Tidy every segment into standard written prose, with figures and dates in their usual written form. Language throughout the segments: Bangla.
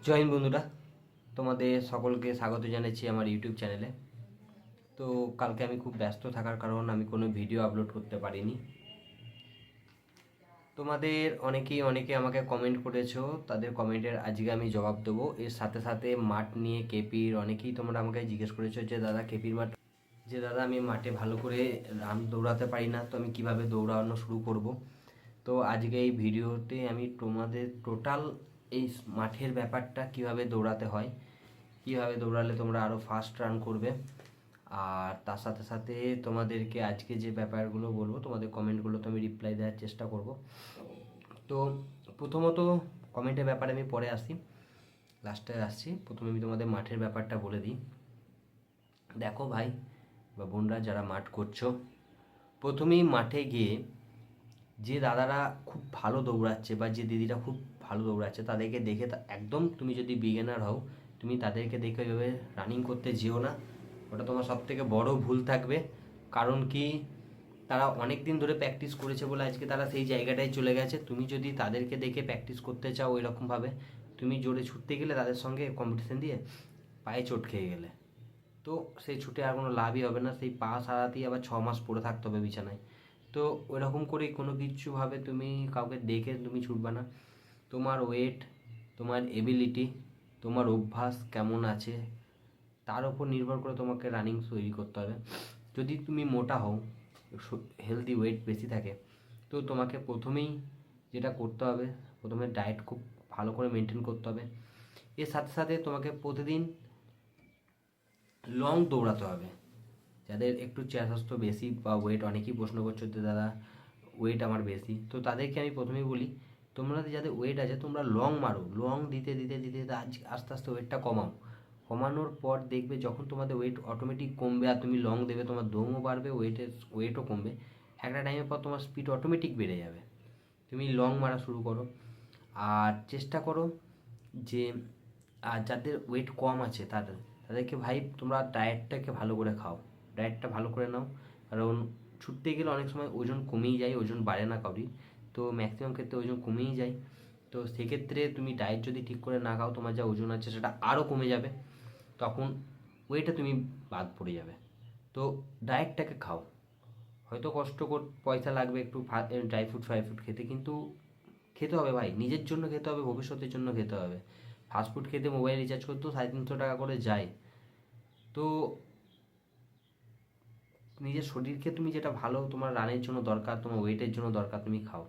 জয় হিন্দ বন্ধুরা, তোমাদের সকলকে স্বাগত জানাচ্ছি আমার ইউটিউব চ্যানেলে। তো কালকে আমি খুব ব্যস্ত থাকার কারণ আমি কোনো ভিডিও আপলোড করতে পারিনি। তোমাদের অনেকে আমাকে কমেন্ট করেছো, তাদের কমেন্টের আজকে আমি জবাব দেবো। এর সাথে সাথে মাঠ নিয়ে কেপির অনেকেই তোমরা আমাকে জিজ্ঞেস করেছো যে দাদা কেপির মাঠ, যে দাদা আমি মাঠে ভালো করে রান দৌড়াতে পারি না, তো আমি কিভাবে দৌড়ানো শুরু করব। তো আজকে এই ভিডিওতে আমি তোমাদের টোটাল এই মাঠের ব্যাপারটা কিভাবে দৌড়াতে হয়, কীভাবে দৌড়ালে তোমরা আরও ফাস্ট রান করবে, আর তার সাথে সাথে তোমাদেরকে আজকে যে ব্যাপারগুলো বলবো তোমাদের কমেন্টগুলো তো আমি রিপ্লাই দেওয়ার চেষ্টা করব। তো প্রথমত কমেন্টের ব্যাপারে আমি পরে আসি, লাস্টে আসছি। প্রথমে আমি তোমাদের মাঠের ব্যাপারটা বলে দিই। দেখো ভাই বা বোনরা যারা মাঠ করছো, প্রথমেই মাঠে গিয়ে যে দাদারা খুব ভালো দৌড়াচ্ছে বা যে দিদিরা খুব ভালো দৌড়াচ্ছে তাদেরকে দেখে একদম, তুমি যদি বিগিনার হও তুমি তাদেরকে দেখে ওইভাবে রানিং করতে যেও না। ওটা তোমার সবথেকে বড় ভুল থাকবে। কারণ কি, তারা অনেক দিন ধরে প্র্যাকটিস করেছে বলে আজকে তারা সেই জায়গাটায় চলে গেছে। তুমি যদি তাদেরকে দেখে প্র্যাকটিস করতে চাও ওইরকমভাবে, তুমি জোরে ছুটতে গেলে তাদের সঙ্গে কম্পিটিশন দিয়ে পায়ে চোট খেয়ে গেলে তো সেই ছুটে আর কোনো লাভই হবে না। সেই পা সারাতেই আবার 6 মাস পড়ে থাকতে হবে বিছানায়। তো ওইরকম করে কোনো কিছুভাবে তুমি কাউকে দেখে তুমি ছুটবে না। তোমার ওয়েট, তোমার এবিলিটি, তোমার অভ্যাস কেমন আছে তার উপর নির্ভর করে তোমাকে রানিং তৈরি করতে হবে। যদি তুমি মোটা হও, হেলদি ওয়েট বেশি থাকে, তো তোমাকে প্রথমেই যেটা করতে হবে, প্রথমে ডায়েট খুব ভালো করে মেনটেন করতে হবে। এর সাথে সাথে তোমাকে প্রতিদিন লং দৌড়াতে হবে। যাদের একটু চেহারা স্বাস্থ্য বেশি বা ওয়েট, অনেকেই প্রশ্ন করছো যে দাদা ওয়েট আমার বেশি, তো তাদেরকে আমি প্রথমেই বলি তোমরা যাদের ওয়েট আছে তোমরা লং মারো। লং দিতে দিতে দিতে দিতে আস্তে আস্তে ওয়েটটা কমাও। কমানোর পর দেখবে যখন তোমাদের ওয়েট অটোমেটিক কমবে আর তুমি লং দেবে, তোমার দমও বাড়বে, ওয়েটও কমবে। একটা টাইমের পর তোমার স্পিড অটোমেটিক বেড়ে যাবে। তুমি লং মারা শুরু করো। আর চেষ্টা করো যে, আর যাদের ওয়েট কম আছে তাদেরকে ভাই তোমরা ডায়েটটাকে ভালো করে খাও, ডায়েটটা ভালো করে নাও। কারণ ছুটতে গেলে অনেক সময় ওজন কমেই যায়, ওজন বাড়ে না কাউরি। তো ম্যাক্সিমাম ক্ষেত্রে ওজন কমেই যায়। তো সেক্ষেত্রে তুমি ডায়েট যদি ঠিক করে না খাও, তোমার যা ওজন আছে সেটা আরও কমে যাবে, তখন ওয়েটে তুমি বাদ পড়ে যাবে। তো ডায়েটটাকে খাও। হয়তো কষ্ট পয়সা লাগবে একটু ড্রাই ফ্রুট ফ্রাই ফ্রুট খেতে, কিন্তু খেতে হবে ভাই, নিজের জন্য খেতে হবে, ভবিষ্যতের জন্য খেতে হবে। ফাস্টফুড খেতে মোবাইল রিচার্জ করতেও 350 টাকা করে যায়। তো নিজের শরীরকে তুমি যেটা ভালো তোমার রানের জন্য দরকার, তোমার ওয়েটের জন্য দরকার, তুমি খাও।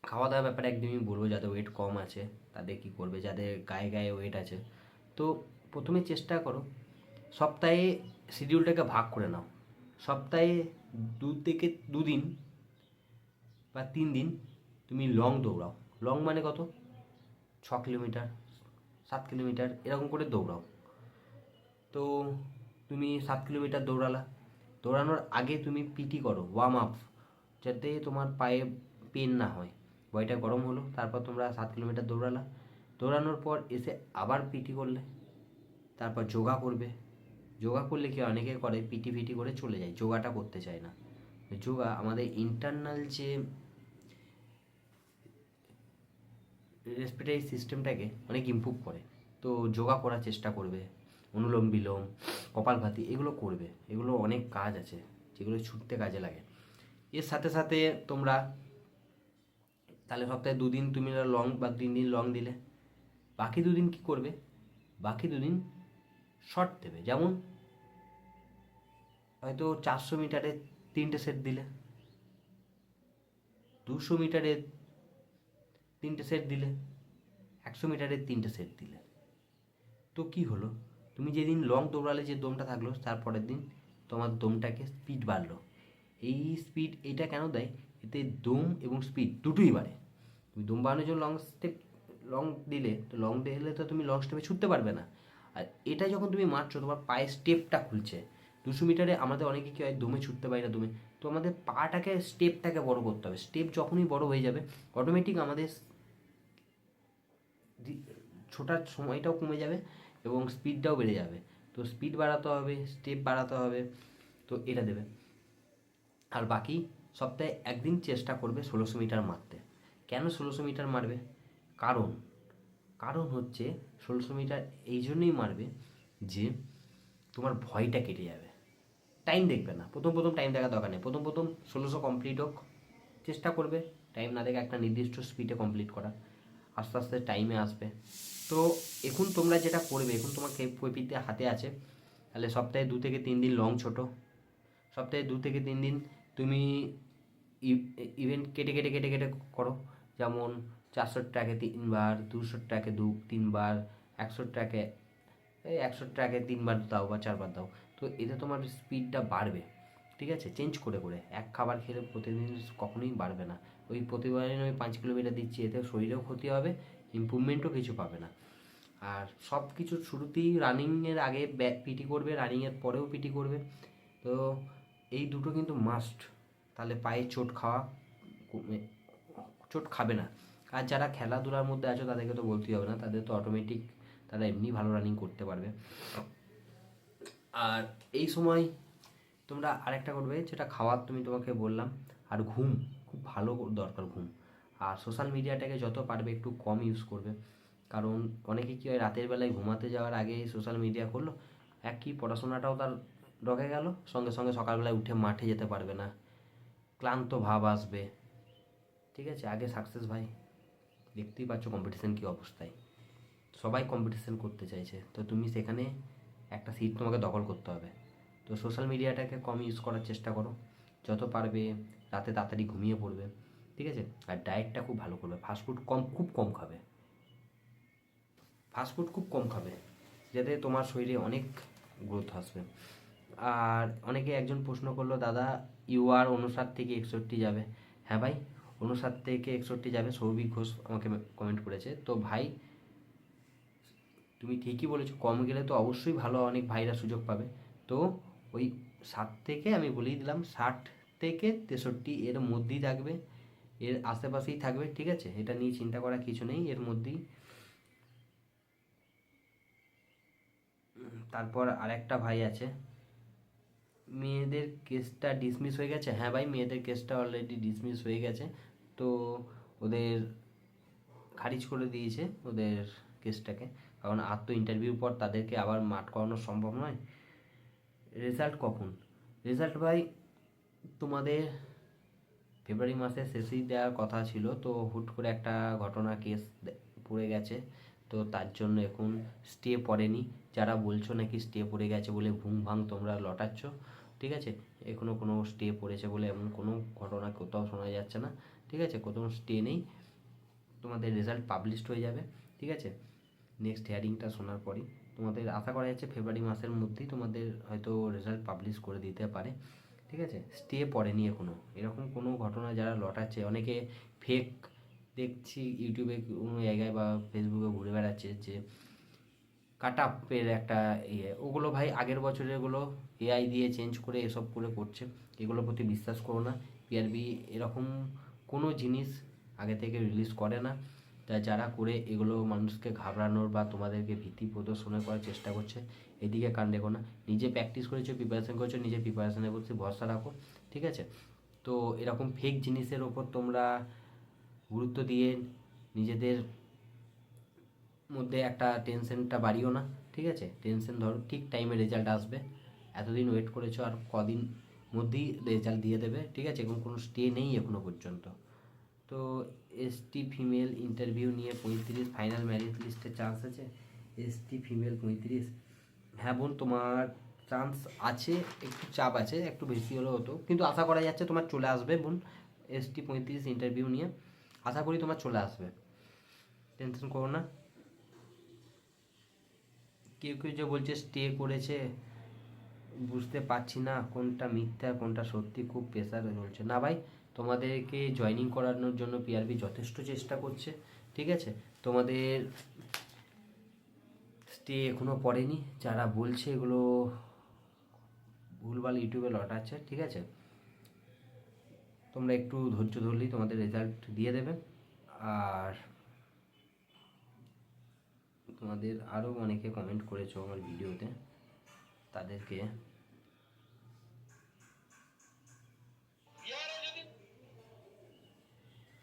খাওয়া দাওয়ার ব্যাপারে একদমই বলবো, যাদের ওয়েট কম আছে তাদের কি করবে, যাদের গায়ে গায়ে ওয়েট আছে, তো প্রথমে চেষ্টা করো সপ্তাহে শিডিউলটাকে ভাগ করে নাও। সপ্তাহে 2 থেকে 2 দিন বা 3 দিন তুমি লং দৌড়াও। লং মানে কত, 6 কিলোমিটার, 7 কিলোমিটার এরকম করে দৌড়াও। তো তুমি 7 কিলোমিটার দৌড়ালা, দৌড়ানোর আগে তুমি পিটি করো, ওয়ার্ম আপ, যাতে তোমার পায়ে পেন না হয়। বডিটা গরম হলো, তারপর তোমরা 7 কিলোমিটার দৌড়ালা। দৌড়ানোর পর এসে আবার পিটি করলে, তারপর যোগা করবে। যোগা করলে কি অনেকে করে পিটি ফিটি করে চলে যায়, যোগাটা করতে চায় না। যোগা আমাদের ইন্টারনাল যে রেসপিরেটরি সিস্টেমটাকে অনেক ইমপ্রুভ করে। তো যোগা করার চেষ্টা করবে, অনুলোম বিলোম, কপালভাতি এগুলো করবে। এগুলো অনেক কাজ আছে যেগুলো ছুটতে কাজে লাগে। এর সাথে সাথে তোমরা তাহলে সপ্তাহে 2 দিন তুমি লং বা 3 দিন লং দিলে, বাকি 2 দিন কী করবে, বাকি 2 দিন শর্ট দেবে। যেমন হয়তো 400 মিটারে 3টে সেট দিলে, 200 মিটারে 3টে সেট দিলে, 100 মিটারে 3টে সেট দিলে। তো কি হলো, তুমি যেদিন লং দৌড়ালে যে দমটা থাকলো, তারপরের দিন তোমার দমটাকে স্পিড বাড়লো। এই স্পিড এটা কেন দেয়, এতে দম এবং স্পিড দুটোই বাড়ে। তুমি দম বাড়ানোর জন্য লং দিলে, তো লং দিলে তো তুমি লং স্টেপে ছুটতে পারবে না। আর এটা যখন তুমি মারছো তোমার পায়ের স্টেপটা খুলছে। 200 মিটারে আমাদের অনেকে কী হয়, দমে ছুটতে পারি না দমে, তো আমাদের পাটাকে স্টেপটাকে বড় করতে হবে। স্টেপ যখনই বড় হয়ে যাবে অটোমেটিক আমাদের ছোটার সময়টাও কমে যাবে এবং স্পিডটাও বেড়ে যাবে। তো স্পিড বাড়াতে হবে, স্টেপ বাড়াতে হবে, তো এটা দেবে। আর বাকি সপ্তাহে একদিন চেষ্টা করবে 1600 মিটার মারতে। কেন 1600 মিটার মারবে, কারণ কারণ হচ্ছে 1600 মিটার এই জন্যই মারবে যে তোমার ভয়টা কেটে যাবে, টাইম দেখবে না, প্রথম প্রথম টাইম দেখার দরকার নেই, প্রথম প্রথম 1600 কমপ্লিট হোক, চেষ্টা করবে টাইম না দেখে একটা নির্দিষ্ট স্পিডে কমপ্লিট করা, আস্তে আস্তে টাইমে আসবে। তো এখন তোমরা যেটা করবে, এখন তোমার কেপিতে হাতে আছে, তাহলে সপ্তাহে 2 থেকে 3 দিন লং ছোটো, সপ্তাহে 2 থেকে 3 দিন তুমি ইভেন্ট কেটে কেটে কেটে কেটে করো, যেমন 400 ট্র্যাকে 3 বার, 200 ট্র্যাকে 3 বার, 100 ট্র্যাকে 3 বার দাও বা 4 বার দাও। তো এতে তোমার স্পিডটা বাড়বে, ঠিক আছে? চেঞ্জ করে করে, এক খাবার খেলে প্রতিদিন কখনোই বাড়বে না। ওই প্রতিদিন আমি 5 কিলোমিটার দিচ্ছি, এতে শরীরেও ক্ষতি হবে, ইমপ্রুভমেন্টও কিছু পাবে না। আর সব কিছুর শুরুতেই রানিংয়ের আগে পিটি করবে, রানিংয়ের পরেও পিটি করবে। তো এই দুটো কিন্তু মাস্ট, তাহলে পায়ে চোট খাবে না। আর যারা খেলাধুলার মধ্যে আছো তাদেরকে তো বলতেই হবে না, তাদের তো অটোমেটিক, তারা এমনি ভালো রানিং করতে পারবে। আর এই সময় তোমরা আরেকটা করবে, যেটা খাওয়ার তুমি তোমাকে বললাম, আর ঘুম খুব ভালো দরকার ঘুম। আর সোশ্যাল মিডিয়াটাকে যত পারবে একটু কম ইউজ করবে, কারণ অনেকে কী হয়, রাতের বেলায় ঘুমাতে যাওয়ার আগে সোশ্যাল মিডিয়া করলো, কি পড়াশোনাটাও তার ডগে গেল, সঙ্গে সঙ্গে সকালবেলায় উঠে মাঠে যেতে পারবে না, ক্লান্ত ভাব আসবে, ঠিক আছে? আগে সাকসেস ভাই, দেখতেই পাচ্ছ কম্পিটিশান কী অবস্থায়, সবাই কম্পিটিশান করতে চাইছে, তো তুমি সেখানে একটা সিট তোমাকে দখল করতে হবে। তো সোশ্যাল মিডিয়াটাকে কম ইউজ করার চেষ্টা করো, যত পারবে রাতে তাড়াতাড়ি ঘুমিয়ে পড়বে, ঠিক আছে? আর ডায়েটটা খুব ভালো করবে, ফাস্টফুড খুব কম খাবে, ফাস্টফুড খুব কম খাবে, যাতে তোমার শরীরে অনেক গ্রোথ আসবে। আর অনেকে একজন প্রশ্ন করলো, দাদা ইউআর 59 থেকে 61 যাবে। হ্যাঁ ভাই, 59 থেকে 61 যাবে, সৌভিক ঘোষ আমাকে কমেন্ট করেছে। তো ভাই তুমি ঠিকই বলেছো, কম গেলে তো অবশ্যই ভালো, অনেক ভাইরা সুযোগ পাবে। তো ওই 60 থেকে, আমি বলেই দিলাম, 60 থেকে 63 এর মধ্যেই থাকবে, এর আশেপাশেই থাকবে, ঠিক আছে? এটা নিয়ে চিন্তা করার কিছু নেই, এর মধ্যেই। তারপর আরেকটা ভাই আছে, মেয়েদের কেসটা ডিসমিস হয়ে গেছে। হ্যাঁ ভাই, মেয়েদের কেসটা অলরেডি ডিসমিস হয়ে গেছে, তো ওদের খারিজ করে দিয়েছে ওদের কেসটাকে, কারণ আর তো ইন্টারভিউর পর তাদেরকে আবার মাঠ করানো সম্ভব নয়। রেজাল্ট কখন? রেজাল্ট ভাই তোমাদের ফেব্রুয়ারি মাসের শেষেই দেওয়ার কথা ছিল, তো হুট করে একটা ঘটনা কেস পড়ে গেছে, তো তার জন্য এখন স্টে পড়েনি। যারা বলছো নাকি স্টে পড়ে গেছে বলে ভুং ভাং তোমরা লটাচ্ছ, ঠিক আছে? এখনও কোনো স্টে পড়েছে বলে এমন কোনো ঘটনা কোথাও শোনা যাচ্ছে না, ঠিক আছে? কোথাও স্টে নেই, তোমাদের রেজাল্ট পাবলিশড হয়ে যাবে, ঠিক আছে? নেক্সট হিয়ারিংটা শোনার পরই তোমাদের আশা করা যাচ্ছে ফেব্রুয়ারি মাসের মধ্যেই তোমাদের হয়তো রেজাল্ট পাবলিশ করে দিতে পারে, ঠিক আছে? স্টে পড়েনি এখনও, এরকম কোনো ঘটনা যারা লটাচ্ছে, অনেকে ফেক দেখছি ইউটিউবে কোনো জায়গায় বা ফেসবুকে ঘুরে বেড়াচ্ছে যে কাট আপের একটা ওগুলো ভাই আগের বছরেরগুলো এআই দিয়ে চেঞ্জ করে এসব করে করছে, এগুলোর প্রতি বিশ্বাস করো না। পিআরবি এরকম কোনো জিনিস আগে থেকে রিলিজ করে না, তাই যারা করে এগুলো মানুষকে ঘাবড়ানোর বা তোমাদেরকে ভীতি প্রদর্শনের করার চেষ্টা করছে, এদিকে কান দেখো না। নিজে প্র্যাকটিস করেছো, প্রিপারেশান করেছো, নিজে প্রিপারেশানের প্রতি ভরসা রাখো, ঠিক আছে? তো এরকম ফেক জিনিসের ওপর তোমরা গুরুত্ব দিয়ে নিজেদের মধ্যে একটা টেনশনটা বাড়িও না, ঠিক আছে? টেনশন ধরো, ঠিক টাইমে রেজাল্ট আসবে, এতদিন ওয়েট করেছো, আর কদিন মধ্যেই রেজাল্ট দিয়ে দেবে, ঠিক আছে? এবং কোনো স্টে নেই এখনো পর্যন্ত। তো এসটি ফিমেল ইন্টারভিউ নিয়ে 35 ফাইনাল ম্যারিট লিস্টে চান্স আছে, এসটি ফিমেল 35। হ্যাঁ বোন, তোমার চান্স আছে, একটু চাপ আছে, একটু বেশি হলেও হতো, কিন্তু আশা করা যাচ্ছে তোমার চলে আসবে বোন। এসটি 35 ইন্টারভিউ নিয়ে আশা করি তোমার চলে আসবে, টেনশন করো না। কেউ কেউ যে বলছে স্টে করেছে, বুঝতে পারছি না কোনটা মিথ্যা কোনটা সত্যি, খুব প্রেশার চলছে না ভাই। তোমাদেরকে জয়েনিং করানোর জন্য পিআরবি যথেষ্ট চেষ্টা করছে, ঠিক আছে? তোমাদের স্টে এখনও পড়েনি, যারা বলছে এগুলো ভুলভাল ইউটিউবে লটাচ্ছে, ঠিক আছে? তোমরা একটু ধৈর্য ধরলেই তোমাদের রেজাল্ট দিয়ে দেবে। আর তোমাদের আরও অনেকে কমেন্ট করেছো আমার ভিডিওতে, তাদেরকে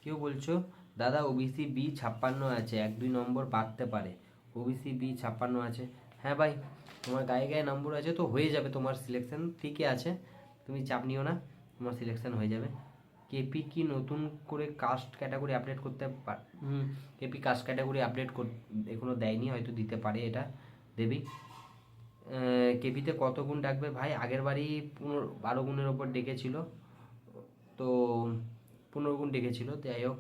কেউ বলছো দাদা ওবিসি বি 56 আছে, 1-2 নম্বর বাড়তে পারে। ওবিসি বি 56 আছে। হ্যাঁ ভাই, তোমার গায়ে গায়ে নম্বর আছে তো হয়ে যাবে, তোমার সিলেকশন ঠিকই আছে, তুমি চাপ নিও না, তোমার সিলেকশন হয়ে যাবে। কেপি কি নতুন করে কাস্ট ক্যাটাগরি আপডেট করতে কেপি কাস্ট ক্যাটাগরি আপডেট এখনো দেয়নি, হয়তো দিতে পারে, এটা দেবী। কেপিতে কত গুণ ডাকবে ভাই? আগের বারই 12 গুণের ওপর ডেকেছিল, তো 15 গুণ ডেকেছিল, যাই হোক।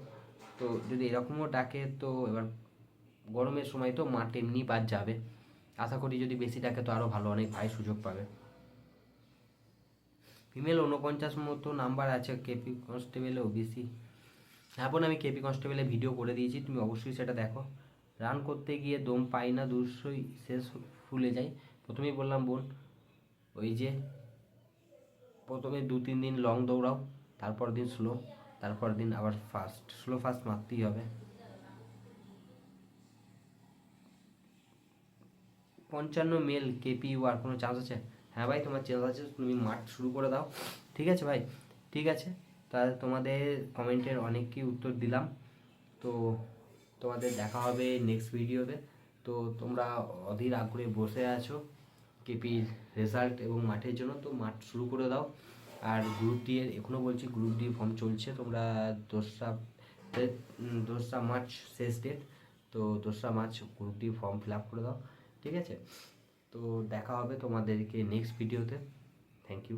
তো যদি এরকমও ডাকে তো এবার গরমের সময় তো মাঠ এমনি বাদ যাবে, আশা করি যদি বেশি ডাকে তো আরও ভালো, অনেক ভাই সুযোগ পাবে। ফিমেল 49 মতো নাম্বার আছে কেপি কনস্টেবলে ওবিসি। হ্যাঁ বোন, আমি কেপি কনস্টেবলে ভিডিও করে দিয়েছি, তুমি অবশ্যই সেটা দেখো। রান করতে গিয়ে দম পাই না, দুশোই শেষ ফুলে যাই। প্রথমেই বললাম বোন, ওই যে প্রথমে 2-3 দিন লং দৌড়াও, তারপর দিন স্লো, তারপর দিন আবার ফাস্ট, স্লো ফাস্ট মারতেই হবে। 55 মেল কেপি আর কোনো চান্স আছে? হ্যাঁ ভাই, তোমার চান্স আছে, তুমি মাঠ শুরু করে দাও। ঠিক আছে ভাই, ঠিক আছে। তাহলে তোমাদের কমেন্টের অনেককেই উত্তর দিলাম, তো তোমাদের দেখা হবে নেক্সট ভিডিওতে। তো তোমরা অধীর আগ্রহে বসে আছো কেপির রেজাল্ট এবং মাঠের জন্য, তো মাঠ শুরু করে দাও। আর গ্রুপ ডি এর এখনও বলছি, গ্রুপ ডি ফর্ম চলছে, তোমরা 2রা মার্চ শেষ ডেট, তো 2রা March group D form fill up করে দাও। ঠিক আছে, তো দেখা হবে তোমাদেরকে নেক্সট ভিডিওতে। Thank you.